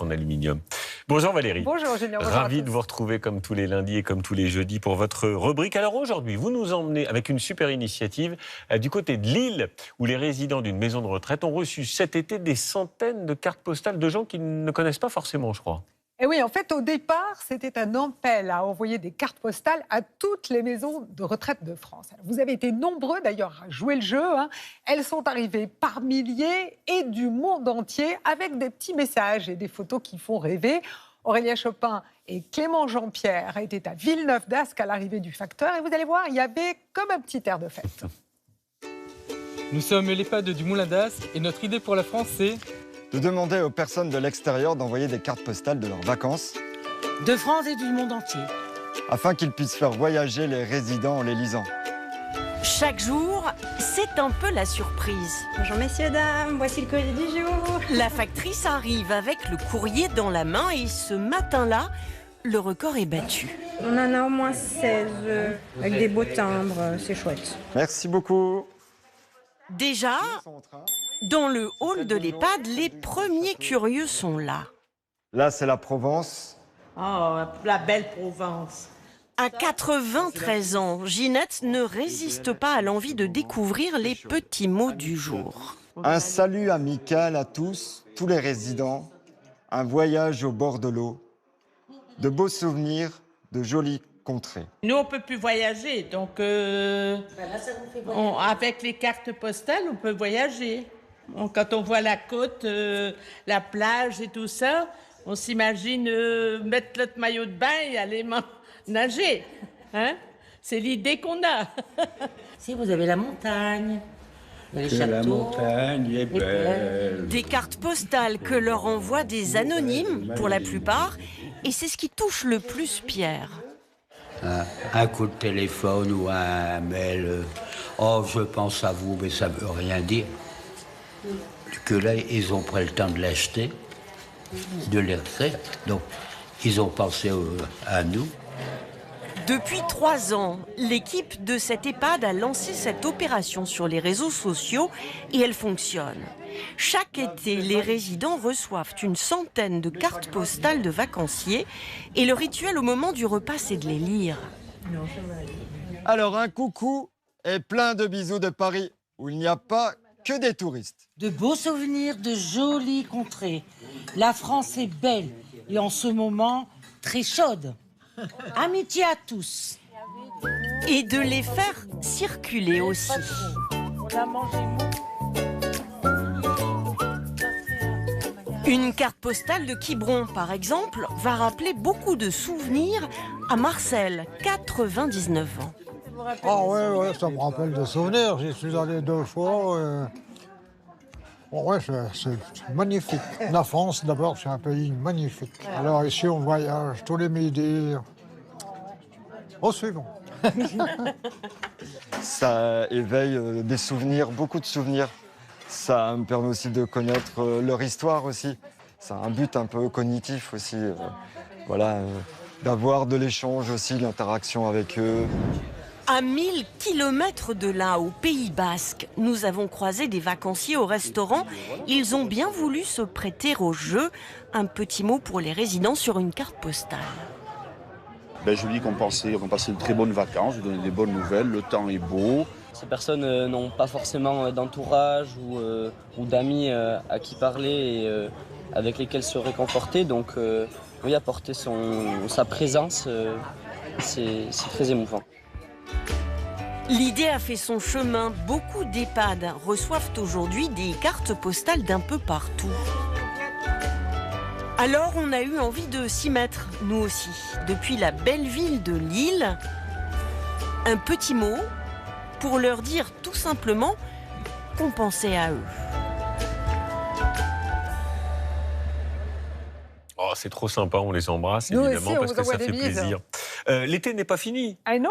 En aluminium. Bonjour Valérie. Bonjour Julien. Bonjour Ravi de vous retrouver comme tous les lundis et comme tous les jeudis pour votre rubrique. Alors aujourd'hui, vous nous emmenez avec une super initiative du côté de Lille, où les résidents d'une maison de retraite ont reçu cet été des centaines de cartes postales de gens qu'ils ne connaissent pas forcément, je crois. Et oui, en fait, au départ, c'était un appel à envoyer des cartes postales à toutes les maisons de retraite de France. Alors, vous avez été nombreux d'ailleurs à jouer le jeu. Elles sont arrivées par milliers et du monde entier avec des petits messages et des photos qui font rêver. Aurélien Chopin et Clément Jean-Pierre étaient à Villeneuve d'Ascq à l'arrivée du facteur. Et vous allez voir, il y avait comme un petit air de fête. Nous sommes l'EHPAD du Moulin d'Ascq et notre idée pour la France, c'est de demander aux personnes de l'extérieur d'envoyer des cartes postales de leurs vacances de France et du monde entier, afin qu'ils puissent faire voyager les résidents en les lisant. Chaque jour, c'est un peu la surprise. Bonjour messieurs, dames, voici le courrier du jour. La factrice arrive avec le courrier dans la main et ce matin-là, le record est battu. On en a au moins 16, avec des beaux timbres, c'est chouette. Merci beaucoup. Déjà, dans le hall de l'EHPAD, les premiers curieux sont là. Là, c'est la Provence. oh, la belle Provence. À 93 ans, Ginette ne résiste pas à l'envie de découvrir les petits mots du jour. Un salut amical à tous les résidents. Un voyage au bord de l'eau. De beaux souvenirs, de jolies contrées. Nous, on ne peut plus voyager, donc avec les cartes postales, on peut voyager. Quand on voit la côte, la plage et tout ça, on s'imagine mettre notre maillot de bain et aller nager. Hein? C'est l'idée qu'on a. Si vous avez la montagne, les châteaux, la montagne est belle. Des cartes postales que leur envoient des anonymes, pour la plupart, et c'est ce qui touche le plus Pierre. Un coup de téléphone ou un mail, oh je pense à vous, mais ça ne veut rien dire. Que là, ils ont pris le temps de l'acheter, de l'écrire, donc ils ont pensé à nous. Depuis 3 ans, l'équipe de cette EHPAD a lancé cette opération sur les réseaux sociaux et elle fonctionne. Chaque été, les résidents reçoivent une centaine de cartes postales de vacanciers et le rituel au moment du repas, c'est de les lire. Alors, un coucou et plein de bisous de Paris, où il n'y a pas que des touristes. de beaux souvenirs, de jolies contrées. La France est belle et en ce moment très chaude. Amitié à tous. Et de les faire circuler aussi. Une carte postale de Quiberon, par exemple, va rappeler beaucoup de souvenirs à Marcel, 99 ans. Ah ouais, ça me rappelle des souvenirs. J'y suis allé 2 fois. Ouais, c'est magnifique. La France, d'abord, c'est un pays magnifique. Alors ici, on voyage tous les midis. Au suivant. Ça éveille des souvenirs, beaucoup de souvenirs. Ça me permet aussi de connaître leur histoire aussi. Ça a un but un peu cognitif aussi. D'avoir de l'échange aussi, de l'interaction avec eux. À 1000 kilomètres de là, au Pays Basque, nous avons croisé des vacanciers au restaurant. Ils ont bien voulu se prêter au jeu. Un petit mot pour les résidents sur une carte postale. Je dis qu'on passait de très bonnes vacances, je donnais des bonnes nouvelles, le temps est beau. Ces personnes n'ont pas forcément d'entourage ou d'amis à qui parler et avec lesquels se réconforter. Donc oui, apporter sa présence, c'est très émouvant. L'idée a fait son chemin. Beaucoup d'EHPAD reçoivent aujourd'hui des cartes postales d'un peu partout. Alors on a eu envie de s'y mettre, nous aussi. Depuis la belle ville de Lille, un petit mot pour leur dire tout simplement qu'on pensait à eux. Oh, c'est trop sympa, on les embrasse Nous évidemment aussi, on parce vous que envoie ça des fait bises. plaisir. L'été n'est pas fini. Ah non.